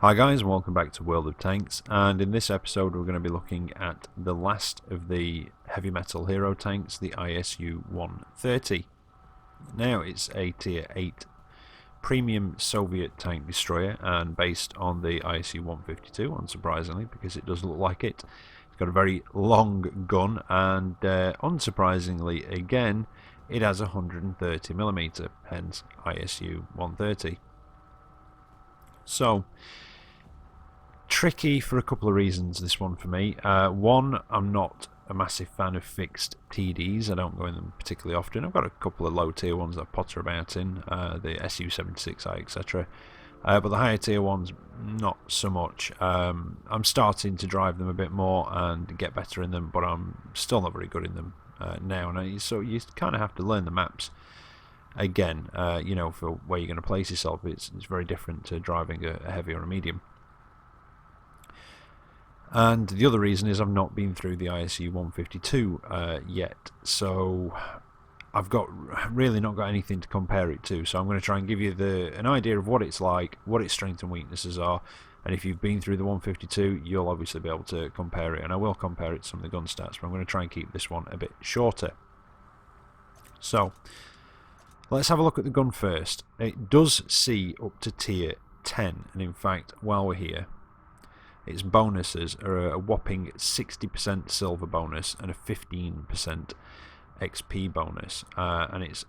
Hi guys, and welcome back to World of Tanks, and in this episode we're going to be looking at the last of the heavy metal hero tanks, the ISU-130. Now it's a tier 8 premium Soviet tank destroyer and based on the ISU-152, unsurprisingly, because it does look like it. It's got a very long gun and unsurprisingly again it has 130mm, hence ISU-130. So, tricky for a couple of reasons, this one for me. One, I'm not a massive fan of fixed TDs. I don't go in them particularly often. I've got a couple of low tier ones that I potter about in, the SU-76i, etc. But the higher tier ones, not so much. I'm starting to drive them a bit more and get better in them, but I'm still not very good in them now. So you kind of have to learn the maps again, you know, for where you're going to place yourself. It's very different to driving a heavy or a medium. And the other reason is I've not been through the ISU-152 yet, so I've really not got anything to compare it to. So I'm going to try and give you an idea of what it's like, what its strengths and weaknesses are, and if you've been through the 152, you'll obviously be able to compare it, and I will compare it to some of the gun stats, but I'm going to try and keep this one a bit shorter. So let's have a look at the gun first. It does see up to tier 10, and in fact, while we're here, its bonuses are a whopping 60% silver bonus and a 15% XP bonus, and its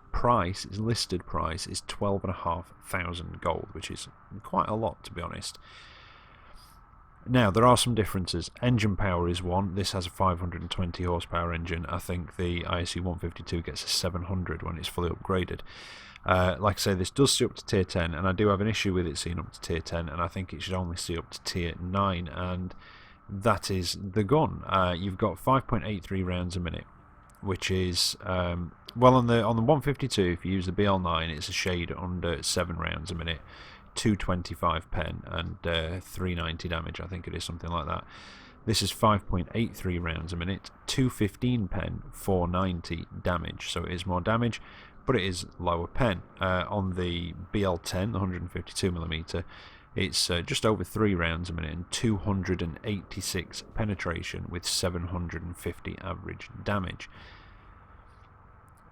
listed price is 12,500 gold, which is quite a lot, to be honest. Now, there are some differences. Engine power is one. This has a 520 horsepower engine. I think the ISU-152 gets a 700 when it's fully upgraded. Like I say, this does see up to tier 10, and I do have an issue with it seeing up to tier 10, and I think it should only see up to tier 9, and that is the gun. You've got 5.83 rounds a minute, which is, well, on the 152, if you use the BL9, it's a shade under 7 rounds a minute, 225 pen, and 390 damage, I think it is, something like that. This is 5.83 rounds a minute, 215 pen, 490 damage, so it is more damage, but it is lower pen. On the BL10, the 152mm, it's just over 3 rounds a minute and 286 penetration with 750 average damage.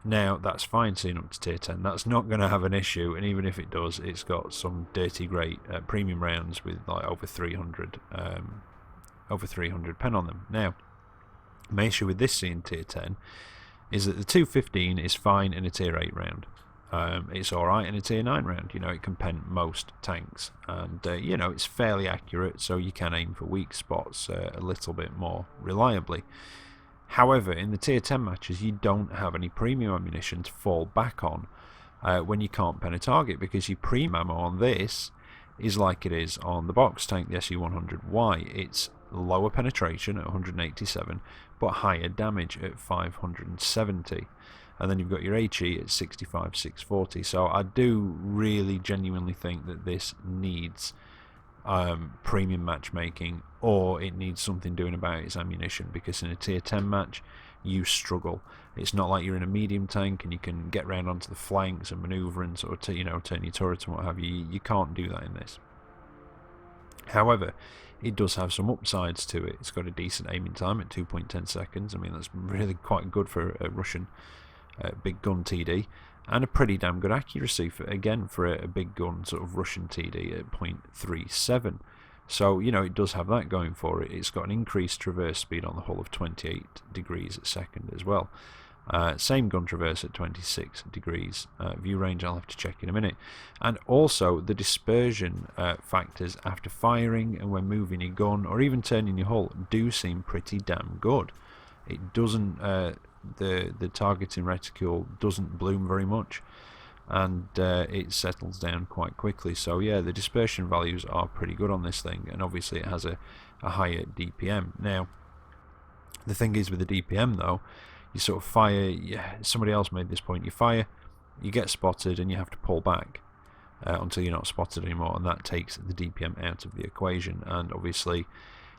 Now, that's fine seeing up to tier 10. That's not going to have an issue, and even if it does, it's got some dirty great premium rounds with like over 300 pen on them. Now, my issue with this seeing tier 10 is that the 215 is fine in a tier 8 round. It's alright in a tier 9 round. You know, it can pen most tanks, and you know, it's fairly accurate, so you can aim for weak spots a little bit more reliably. However, in the tier 10 matches, you don't have any premium ammunition to fall back on when you can't pen a target, because your premium ammo on this is like it is on the box tank, the SU-100Y. It's lower penetration at 187, but higher damage at 570. And then you've got your HE at 65, 640. So I do really genuinely think that this needs premium matchmaking, or it needs something doing about its ammunition, because in a tier 10 match you struggle. It's not like you're in a medium tank and you can get round onto the flanks and manoeuvre and sort of you know, turn your turret and what have you. You can't do that in this. However, it does have some upsides to it. It's got a decent aiming time at 2.10 seconds. I mean, that's really quite good for a Russian big gun TD, and a pretty damn good accuracy for a big gun sort of Russian TD at 0.37. So, you know, it does have that going for it. It's got an increased traverse speed on the hull of 28 degrees a second as well. Same gun traverse at 26 degrees. View range I'll have to check in a minute. And also the dispersion factors after firing and when moving your gun or even turning your hull do seem pretty damn good. It doesn't, the targeting reticule doesn't bloom very much, and it settles down quite quickly. So yeah, the dispersion values are pretty good on this thing, and obviously it has a higher DPM. Now, the thing is with the DPM though, you sort of fire, somebody else made this point, you fire, you get spotted and you have to pull back until you're not spotted anymore, and that takes the DPM out of the equation, and obviously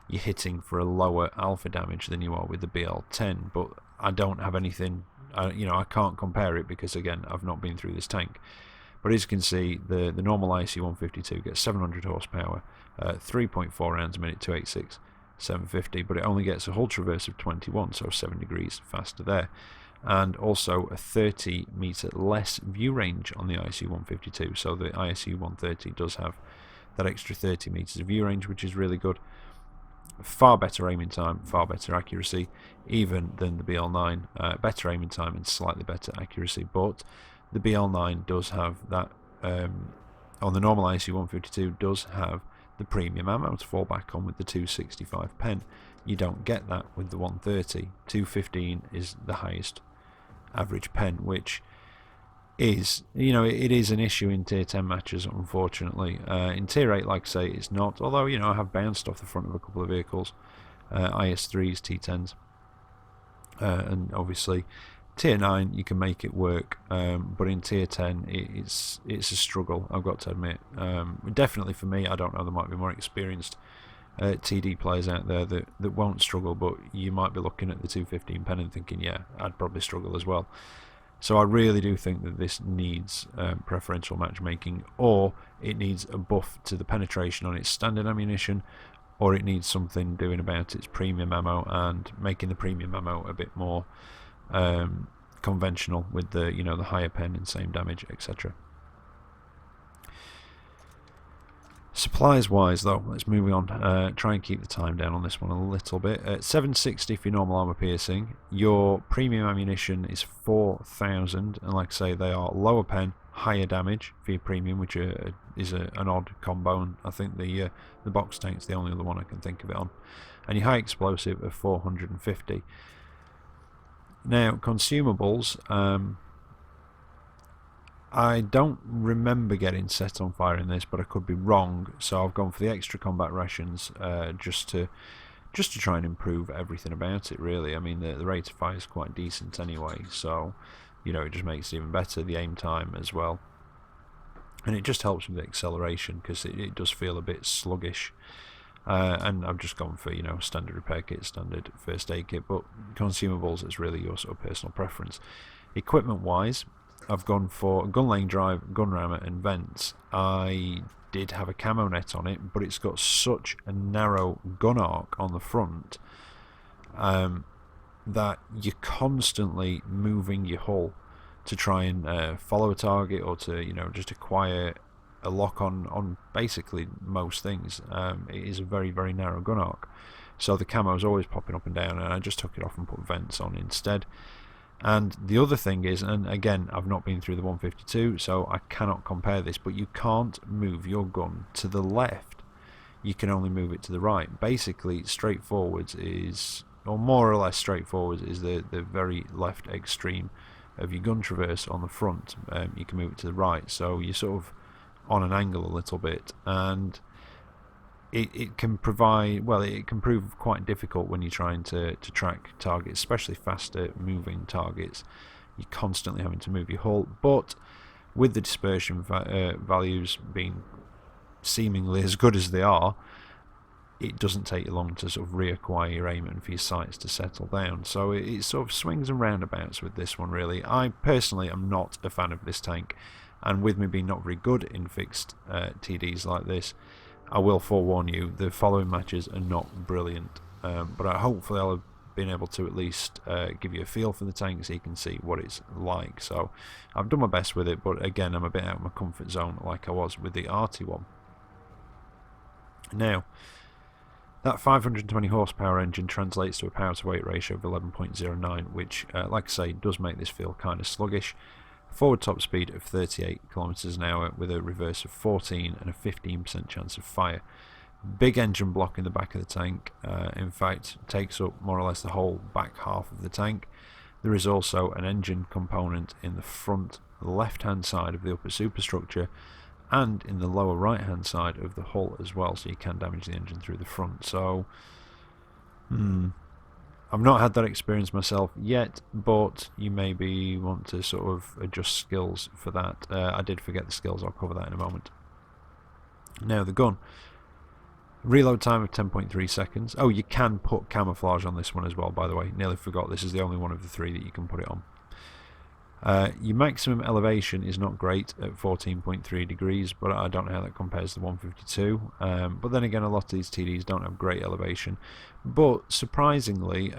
you're hitting for a lower alpha damage than you are with the BL10, but I don't have anything, you know, I can't compare it because again I've not been through this tank. But as you can see, the normal ISU-152 gets 700 horsepower, 3.4 rounds a minute, 286, 750, but it only gets a hull traverse of 21, so 7 degrees faster there. And also a 30 meter less view range on the ISU-152, so the ISU-130 does have that extra 30 meters of view range, which is really good. Far better aiming time, far better accuracy, even than the BL9. Better aiming time and slightly better accuracy, but the BL9 does have that, on the normal ISU-152, does have the premium ammo to fall back on with the 265 pen. You don't get that with the 130. 215 is the highest average pen, which is, it is an issue in tier 10 matches, unfortunately. In tier 8, like I say, it's not, although, I have bounced off the front of a couple of vehicles, IS-3s, T10s, and obviously tier 9 you can make it work, but in tier 10 it's a struggle, I've got to admit. Definitely for me, I don't know, there might be more experienced TD players out there that won't struggle, but you might be looking at the 215 pen and thinking, yeah, I'd probably struggle as well. So I really do think that this needs preferential matchmaking, or it needs a buff to the penetration on its standard ammunition, or it needs something doing about its premium ammo and making the premium ammo a bit more conventional with the the higher pen and same damage, etc. Supplies wise though, let's move on. Try and keep the time down on this one a little bit. At 760 for your normal armor piercing, your premium ammunition is 4,000, and like I say, they are lower pen, higher damage for your premium, which is an odd combo, and I think the box tank's the only other one I can think of it on. And your high explosive of 450. Now consumables, I don't remember getting set on fire in this, but I could be wrong, so I've gone for the extra combat rations, just to try and improve everything about it, really. I mean, the rate of fire is quite decent anyway, so it just makes it even better, the aim time as well, and it just helps with the acceleration, because it does feel a bit sluggish. And I've just gone for standard repair kit, standard first aid kit, but consumables is really your sort of personal preference. Equipment wise, I've gone for gun lane drive, gun rammer and vents. I did have a camo net on it, but it's got such a narrow gun arc on the front that you're constantly moving your hull to try and follow a target, or to just acquire a lock on basically most things. It is a very, very narrow gun arc, so the camo is always popping up and down, and I just took it off and put vents on instead. And the other thing is, and again, I've not been through the 152, so I cannot compare this, but you can't move your gun to the left, you can only move it to the right. Basically, straightforwards is, or more or less straightforwards, is the very left extreme of your gun traverse on the front. You can move it to the right, so you're sort of on an angle a little bit, and it can provide, well, it can prove quite difficult when you're trying to track targets, especially faster moving targets. You're constantly having to move your hull, but with the dispersion values being seemingly as good as they are, it doesn't take you long to sort of reacquire your aim and for your sights to settle down. So it sort of swings and roundabouts with this one, really. I personally am not a fan of this tank, and with me being not very good in fixed TDs like this, I will forewarn you, the following matches are not brilliant, but hopefully I'll have been able to at least give you a feel for the tank so you can see what it's like. So I've done my best with it, but again, I'm a bit out of my comfort zone like I was with the RT1. Now, that 520 horsepower engine translates to a power to weight ratio of 11.09, which, like I say, does make this feel kind of sluggish. Forward top speed of 38 kilometers an hour with a reverse of 14 and a 15% chance of fire. Big engine block in the back of the tank, in fact takes up more or less the whole back half of the tank. There is also an engine component in the front left hand side of the upper superstructure and in the lower right hand side of the hull as well, so you can damage the engine through the front. So I've not had that experience myself yet, but you maybe want to sort of adjust skills for that. I did forget the skills, I'll cover that in a moment. Now the gun. Reload time of 10.3 seconds. Oh, you can put camouflage on this one as well, by the way. Nearly forgot, this is the only one of the three that you can put it on. Your maximum elevation is not great at 14.3 degrees, but I don't know how that compares to 152. But then again, a lot of these TDs don't have great elevation. But surprisingly,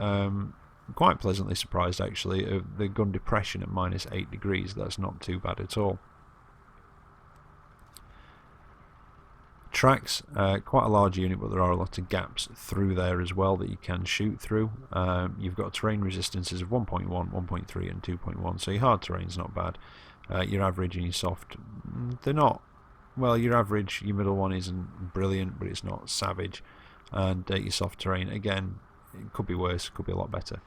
quite pleasantly surprised actually, of the gun depression at -8 degrees. That's not too bad at all. Tracks, quite a large unit, but there are a lot of gaps through there as well that you can shoot through. You've got terrain resistances of 1.1, 1.3 and 2.1, so your hard terrain's not bad. Your average and your soft, they're not, well, your average, your middle one isn't brilliant, but it's not savage. And your soft terrain, again, it could be worse, could be a lot better.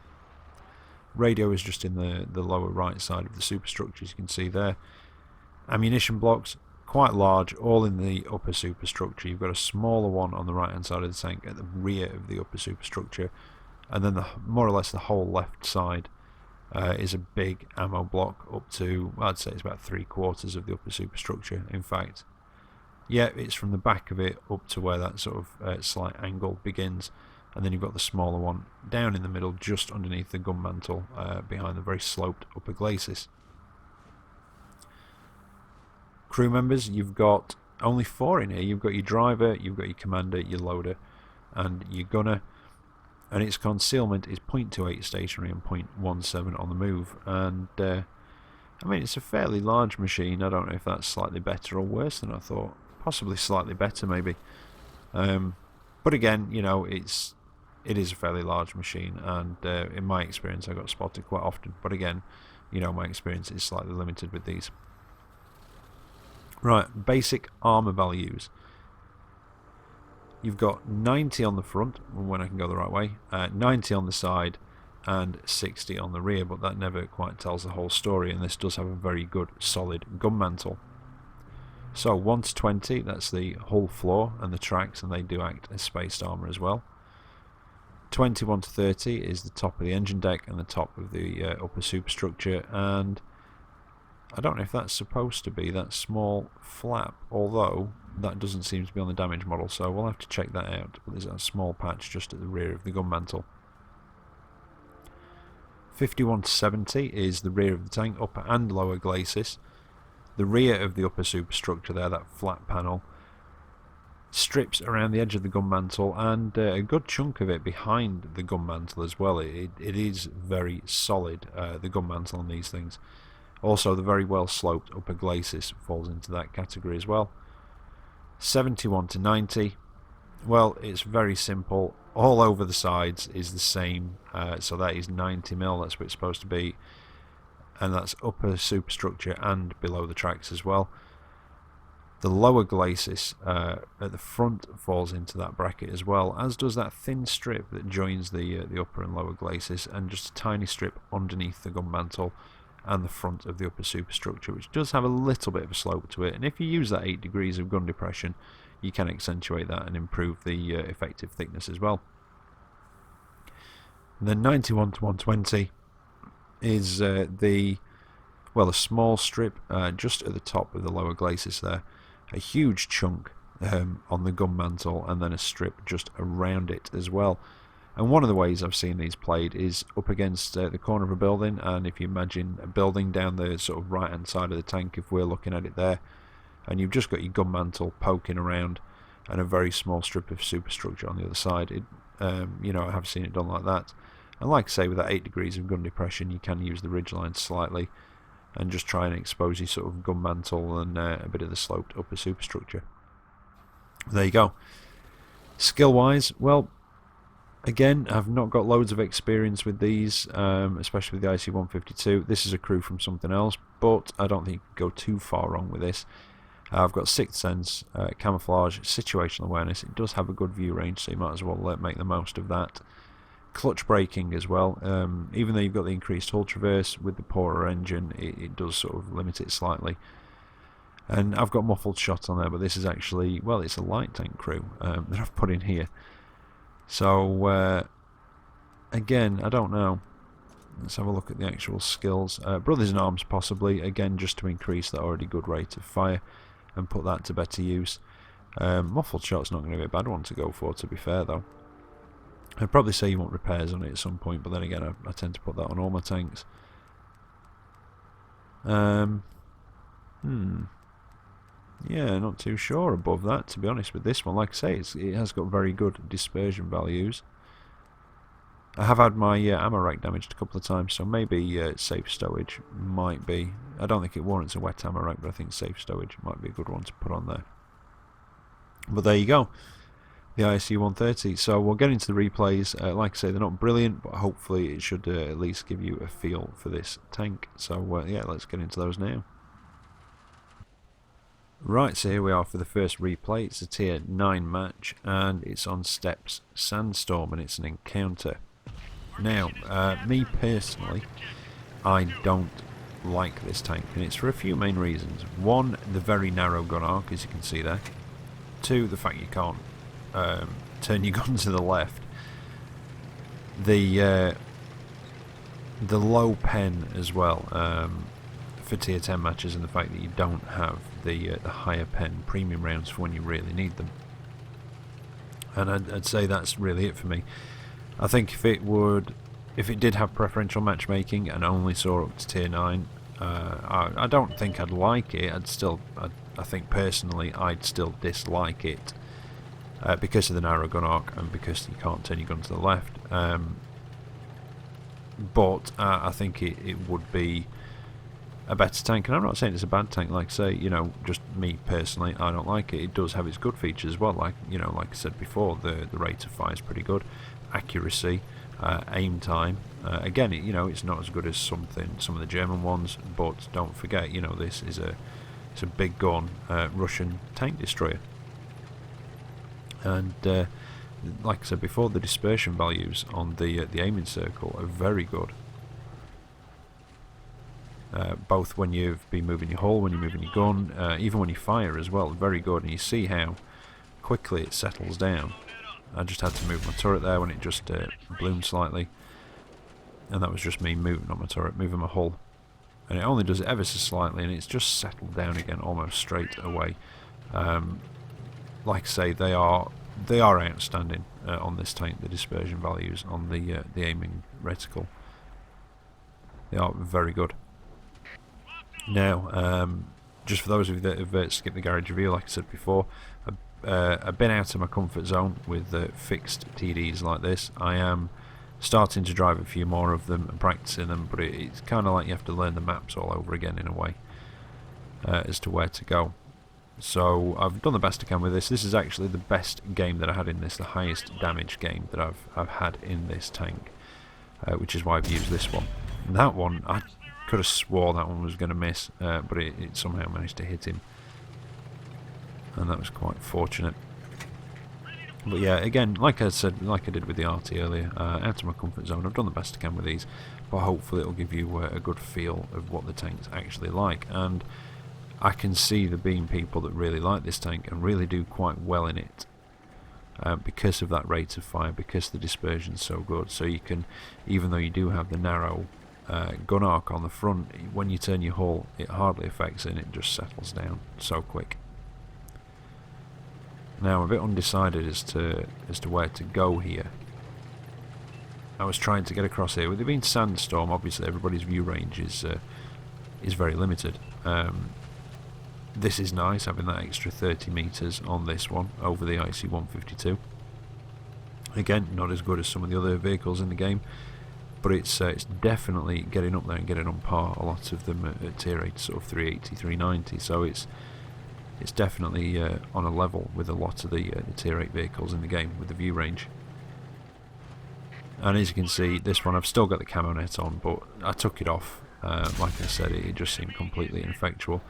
Radio is just in the lower right side of the superstructure, as you can see there. Ammunition blocks, quite large, all in the upper superstructure. You've got a smaller one on the right hand side of the tank at the rear of the upper superstructure, and then more or less the whole left side is a big ammo block up to, well, I'd say it's about 3/4 of the upper superstructure. In fact, yeah, it's from the back of it up to where that sort of slight angle begins, and then you've got the smaller one down in the middle just underneath the gun mantle behind the very sloped upper glacis. Crew members, you've got only 4 in here. You've got your driver, you've got your commander, your loader, and your gunner. And its concealment is 0.28 stationary and 0.17 on the move. And I mean, it's a fairly large machine. I don't know if that's slightly better or worse than I thought. Possibly slightly better, maybe. But again, you know, it is a fairly large machine, and in my experience, I got spotted quite often. But again, you know, my experience is slightly limited with these. Right, basic armour values. You've got 90 on the front, when I can go the right way, 90 on the side, and 60 on the rear, but that never quite tells the whole story, and this does have a very good, solid gun mantle. So 1 to 20, that's the hull floor and the tracks, and they do act as spaced armour as well. 21 to 30 is the top of the engine deck and the top of the upper superstructure, and I don't know if that's supposed to be that small flap, although that doesn't seem to be on the damage model, so we'll have to check that out. But there's a small patch just at the rear of the gun mantle. 51 to 70 is the rear of the tank, upper and lower glacis. The rear of the upper superstructure there, that flat panel, strips around the edge of the gun mantle, and a good chunk of it behind the gun mantle as well. It is very solid, the gun mantle on these things. Also, the very well sloped upper glacis falls into that category as well. 71 to 90, well, it's very simple. All over the sides is the same, so that is 90mm, that's what it's supposed to be, and that's upper superstructure and below the tracks as well. The lower glacis at the front falls into that bracket as well, as does that thin strip that joins the upper and lower glacis, and just a tiny strip underneath the gun mantle and the front of the upper superstructure, which does have a little bit of a slope to it, and if you use that 8 degrees of gun depression, you can accentuate that and improve the effective thickness as well. And then 91 to 120 is a small strip just at the top of the lower glacis there, a huge chunk on the gun mantle, and then a strip just around it as well. And one of the ways I've seen these played is up against the corner of a building, and if you imagine a building down the sort of right hand side of the tank, if we're looking at it there, and you've just got your gun mantle poking around and a very small strip of superstructure on the other side, you know, I have seen it done like that. And like I say, with that 8 degrees of gun depression, you can use the ridgeline slightly and just try and expose your sort of gun mantle and a bit of the sloped upper superstructure. There you go. Skill wise, well, again, I've not got loads of experience with these, especially with the ISU-152. This is a crew from something else, but I don't think you can go too far wrong with this. I've got sixth sense, camouflage, situational awareness. It does have a good view range, so you might as well make the most of that. Clutch braking as well. Even though you've got the increased hull traverse with the poorer engine, it does sort of limit it slightly. And I've got muffled shot on there, but this is actually, well, it's a light tank crew that I've put in here. So, again, I don't know. Let's have a look at the actual skills. Brothers in Arms, possibly, again, just to increase that already good rate of fire and put that to better use. Muffled shot's not going to be a bad one to go for, to be fair, though. I'd probably say you want repairs on it at some point, but then again, I tend to put that on all my tanks. Yeah, not too sure above that, to be honest with this one. Like I say, it has got very good dispersion values. I have had my ammo rack damaged a couple of times, so maybe safe stowage might be. I don't think it warrants a wet ammo rack, but I think safe stowage might be a good one to put on there. But there you go, the ISU-130. So we'll get into the replays. Like I say, they're not brilliant, but hopefully it should at least give you a feel for this tank. So yeah, let's get into those now. Right, so here we are for the first replay. It's a tier 9 match, and it's on Steps Sandstorm, and it's an encounter. Now, me personally, I don't like this tank, and it's for a few main reasons. One, the very narrow gun arc, as you can see there. Two, the fact you can't turn your gun to the left. The low pen as well for tier 10 matches, and the fact that you don't have the higher pen premium rounds for when you really need them. And I'd say that's really it for me. I think if it did have preferential matchmaking and only saw up to tier 9, I don't think I'd like it. I think personally I'd still dislike it because of the narrow gun arc and because you can't turn your gun to the left. But I think it would be a better tank, and I'm not saying it's a bad tank. Like I say, you know, just me personally, I don't like it. It does have its good features as well. Like, you know, like I said before, the rate of fire is pretty good, accuracy, aim time. Again, you know, it's not as good as some of the German ones, but don't forget, you know, it's a big gun Russian tank destroyer. And like I said before, the dispersion values on the aiming circle are very good. Both when you've been moving your hull, when you're moving your gun, even when you fire as well, very good. And you see how quickly it settles down. I just had to move my turret there when it just bloomed slightly, and that was just me moving on my turret, moving my hull, and it only does it ever so slightly, and it's just settled down again almost straight away. Like I say, they are outstanding on this tank. The dispersion values on the aiming reticle, they are very good. Now, just for those of you that have skipped the garage review, like I said before, I've been out of my comfort zone with fixed TDs like this. I am starting to drive a few more of them and practicing them, but it's kind of like you have to learn the maps all over again in a way as to where to go. So I've done the best I can with this. This is actually the best game that I had in this, the highest damage game that I've had in this tank, which is why I've used this one. And that one, I could have swore that one was going to miss, but it somehow managed to hit him, and that was quite fortunate. But yeah, again, like I said, like I did with the RT earlier, out of my comfort zone. I've done the best I can with these, but hopefully it'll give you a good feel of what the tank's actually like. And I can see there being people that really like this tank and really do quite well in it, because of that rate of fire, because the dispersion's so good. So you can, even though you do have the narrow gun arc on the front, when you turn your hull, it hardly affects it, and it just settles down so quick. Now I'm a bit undecided as to where to go here. I was trying to get across here. With it being sandstorm, obviously everybody's view range is very limited. This is nice, having that extra 30 meters on this one over the ISU-152. Again, not as good as some of the other vehicles in the game, but it's definitely getting up there and getting on par. A lot of them at tier 8, sort of 380, 390. So it's definitely on a level with a lot of the tier 8 vehicles in the game with the view range. And as you can see, this one I've still got the camo net on, but I took it off. Like I said, it just seemed completely ineffectual.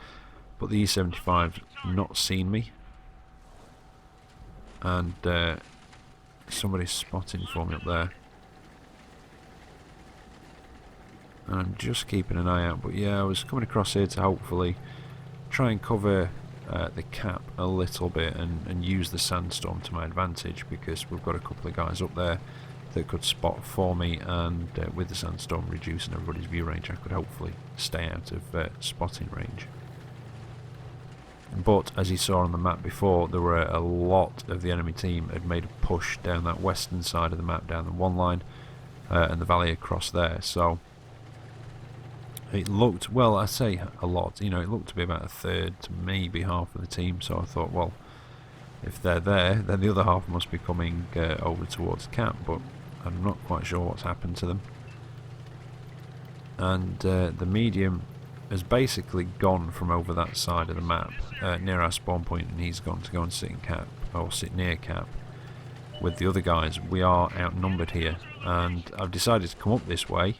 But the E75's not seen me, and somebody's spotting for me up there. And I'm just keeping an eye out. But yeah, I was coming across here to hopefully try and cover the cap a little bit and use the sandstorm to my advantage, because we've got a couple of guys up there that could spot for me, and with the sandstorm reducing everybody's view range, I could hopefully stay out of spotting range. But as you saw on the map before, there were a lot of the enemy team had made a push down that western side of the map, down the one line and the valley across there. So It looked, well, I say a lot, you know, it looked to be about a third to maybe half of the team, so I thought, well, if they're there, then the other half must be coming over towards camp, but I'm not quite sure what's happened to them. And the medium has basically gone from over that side of the map, near our spawn point, and he's gone to go and sit in cap, or sit near cap, with the other guys. We are outnumbered here, and I've decided to come up this way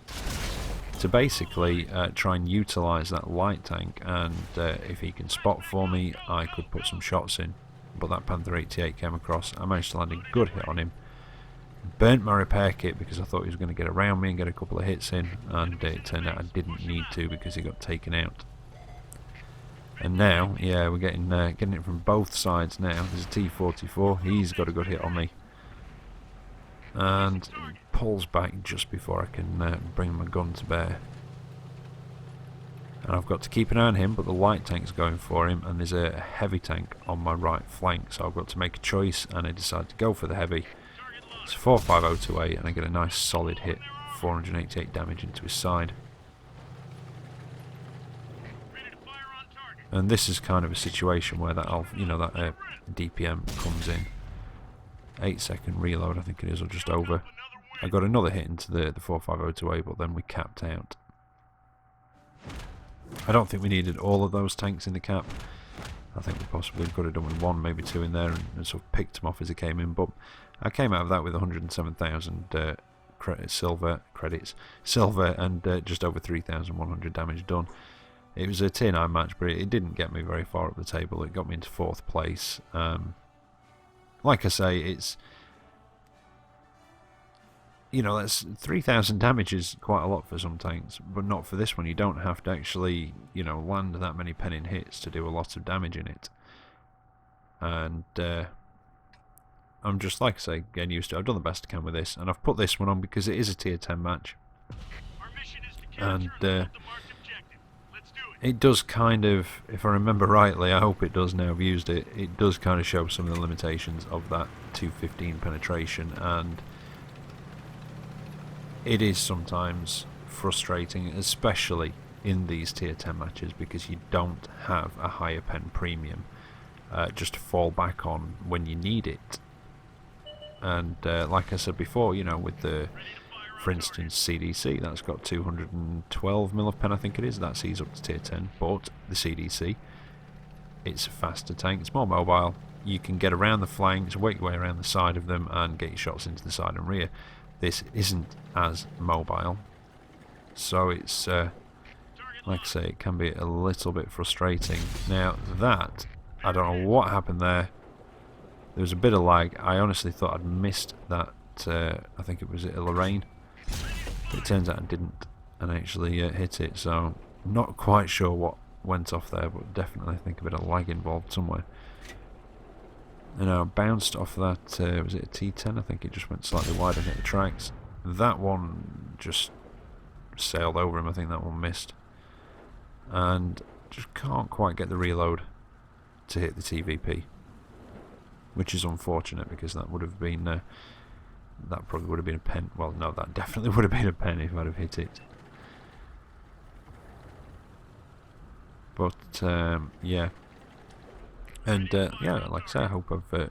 to basically try and utilise that light tank, and if he can spot for me, I could put some shots in. But that Panther 88 came across. I managed to land a good hit on him. Burnt my repair kit because I thought he was going to get around me and get a couple of hits in, and it turned out I didn't need to because he got taken out. And now, yeah, we're getting it from both sides now. There's a T-44. He's got a good hit on me. And pulls back just before I can bring my gun to bear. And I've got to keep an eye on him, but the light tank's going for him, and there's a heavy tank on my right flank, so I've got to make a choice, and I decide to go for the heavy. It's 45028, and I get a nice solid hit, 488 damage into his side. And this is kind of a situation where that DPM comes in. 8-second reload, I think it is, or just over. I got another hit into the 45028, but then we capped out. I don't think we needed all of those tanks in the cap. I think we possibly could have done with one, maybe two in there, and sort of picked them off as he came in. But I came out of that with 107,000 silver, and just over 3,100 damage done. It was a tier 9 match, but it didn't get me very far up the table. It got me into 4th place. Like I say, it's, you know, that's 3,000 damage is quite a lot for some tanks, but not for this one. You don't have to actually, you know, land that many penning hits to do a lot of damage in it. And I'm just, like I say, getting used to it. I've done the best I can with this, and I've put this one on because it is a tier 10 match. And it does kind of, if I remember rightly, I hope it does now, I've used it, it does kind of show some of the limitations of that 215 penetration, and it is sometimes frustrating, especially in these tier 10 matches, because you don't have a higher pen premium just to fall back on when you need it. And like I said before, you know, with the, for instance, CDC, that's got 212 mil of pen, I think it is. That sees up to tier 10, but the CDC, it's a faster tank, it's more mobile. You can get around the flanks, work your way around the side of them, and get your shots into the side and rear. This isn't as mobile, so it's, like I say, it can be a little bit frustrating. Now that, I don't know what happened there. There was a bit of lag. I honestly thought I'd missed that, I think it was a Lorraine. But it turns out I didn't, and I actually hit it, so not quite sure what went off there, but definitely I think a bit of lag involved somewhere. And I bounced off that, was it a T10? I think it just went slightly wide and hit the tracks. That one just sailed over him, I think that one missed. And just can't quite get the reload to hit the TVP. Which is unfortunate, because that would have been, that probably would have been a pen. Well, no, that definitely would have been a pen if I'd have hit it. But, yeah. And, yeah, like I say, I hope I've,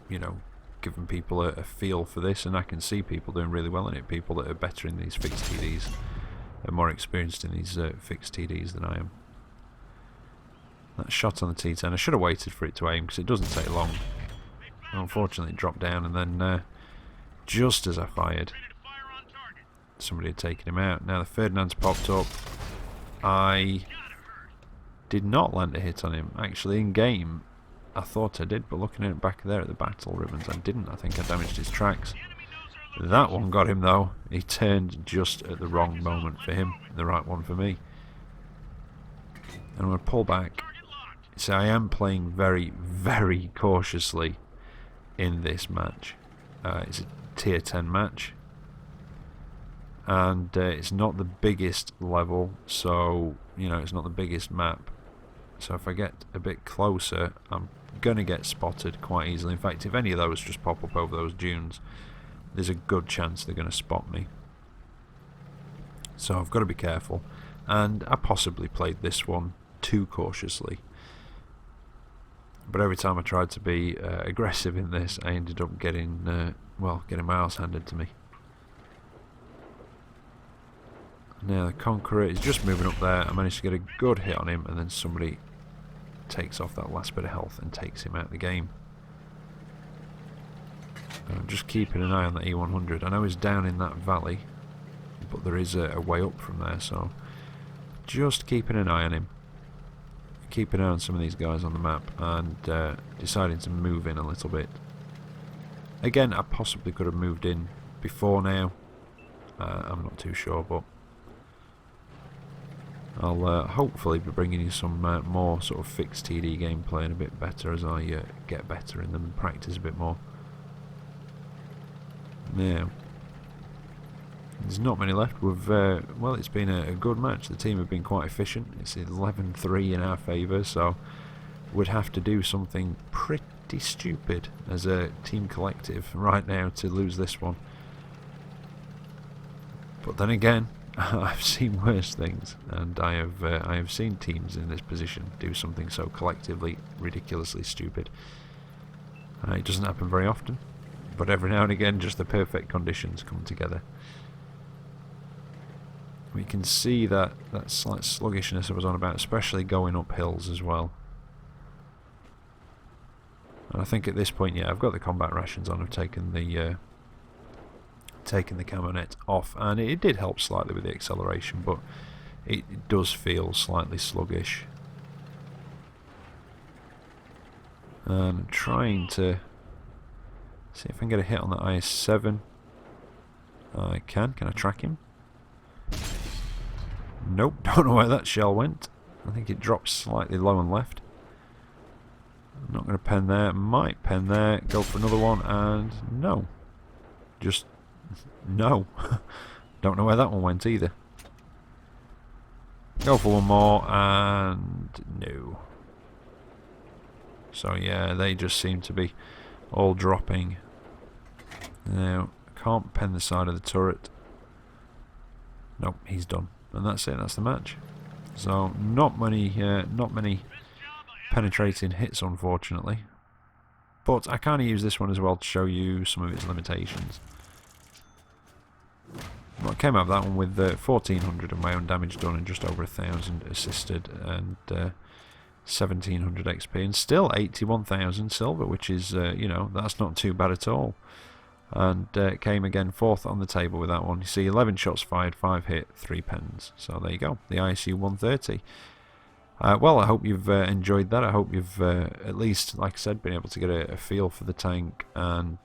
you know, given people a feel for this, and I can see people doing really well in it. People that are better in these fixed TDs, are more experienced in these fixed TDs than I am. That shot on the T10, I should have waited for it to aim, because it doesn't take long. Unfortunately, it dropped down, and then just as I fired, somebody had taken him out. Now the Ferdinand's popped up. I did not land a hit on him. Actually, in game, I thought I did, but looking at it back there at the battle ribbons, I didn't. I think I damaged his tracks. That one got him, though. He turned just at the wrong moment for him, the right one for me. And I'm going to pull back. So I am playing very, very cautiously in this match. It's a tier 10 match, and it's not the biggest level, so, you know, it's not the biggest map. So if I get a bit closer, I'm going to get spotted quite easily. In fact, if any of those just pop up over those dunes, there's a good chance they're going to spot me. So I've got to be careful. and I possibly played this one too cautiously. But every time I tried to be aggressive in this, I ended up getting, well, getting my arse handed to me. Now the Conqueror is just moving up there. I managed to get a good hit on him, and then somebody takes off that last bit of health and takes him out of the game. And I'm just keeping an eye on the E-100. I know he's down in that valley, but there is a way up from there, so just keeping an eye on him. Keep an eye on some of these guys on the map, and deciding to move in a little bit. Again, I possibly could have moved in before now. I'm not too sure, but I'll hopefully be bringing you some more sort of fixed TD gameplay and a bit better as I get better in them and practice a bit more. Now, there's not many left. We've well, it's been a good match. The team have been quite efficient. It's 11-3 in our favour, so we'd have to do something pretty stupid as a team collective right now to lose this one. But then again, I've seen worse things, and I have seen teams in this position do something so collectively ridiculously stupid. It doesn't happen very often, but every now and again, just the perfect conditions come together. We can see that slight sluggishness I was on about, especially going up hills as well. And I think at this point, yeah, I've got the combat rations on. I've taken the camo net off, and it did help slightly with the acceleration, but it does feel slightly sluggish. I'm trying to see if I can get a hit on that IS-7. I can. Can I track him? Nope, don't know where that shell went. I think it dropped slightly low and left. I'm not going to pen there. Might pen there. Go for another one, and no. Just no. Don't know where that one went either. Go for one more, and no. So yeah, they just seem to be all dropping. Now, I can't pen the side of the turret. Nope, he's done. And that's it, that's the match. So not many penetrating hits, unfortunately. But I kind of use this one as well to show you some of its limitations. Well, I came out of that one with 1400 of my own damage done and just over 1000 assisted and 1700 XP and still 81,000 silver, which is, you know, that's not too bad at all. And came again fourth on the table with that one. You see 11 shots fired, 5 hit, 3 pens. So there you go, the ISU-130. Well, I hope you've enjoyed that. I hope you've at least, like I said, been able to get a feel for the tank. And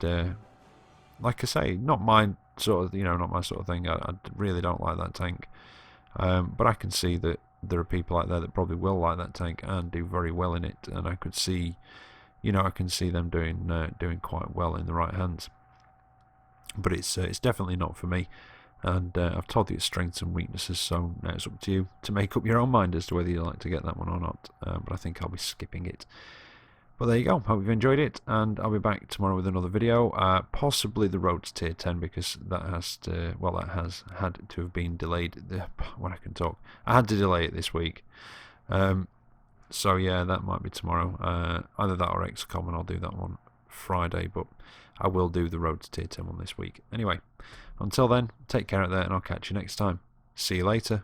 like I say, not my sort of, not my sort of thing. I really don't like that tank. But I can see that there are people out there that probably will like that tank and do very well in it. And I could see, I can see them doing quite well in the right hands. But it's definitely not for me, and I've told you its strengths and weaknesses, so now it's up to you to make up your own mind as to whether you like to get that one or not, but I think I'll be skipping it. But there you go, hope you've enjoyed it, and I'll be back tomorrow with another video, possibly the road to tier 10, because that has to, well, that has had to have been delayed, when I can talk, I had to delay it this week, so yeah, that might be tomorrow, either that or XCOM, and I'll do that one Friday, but I will do the road to tier 10 one this week. Anyway, until then, take care out there, and I'll catch you next time. See you later.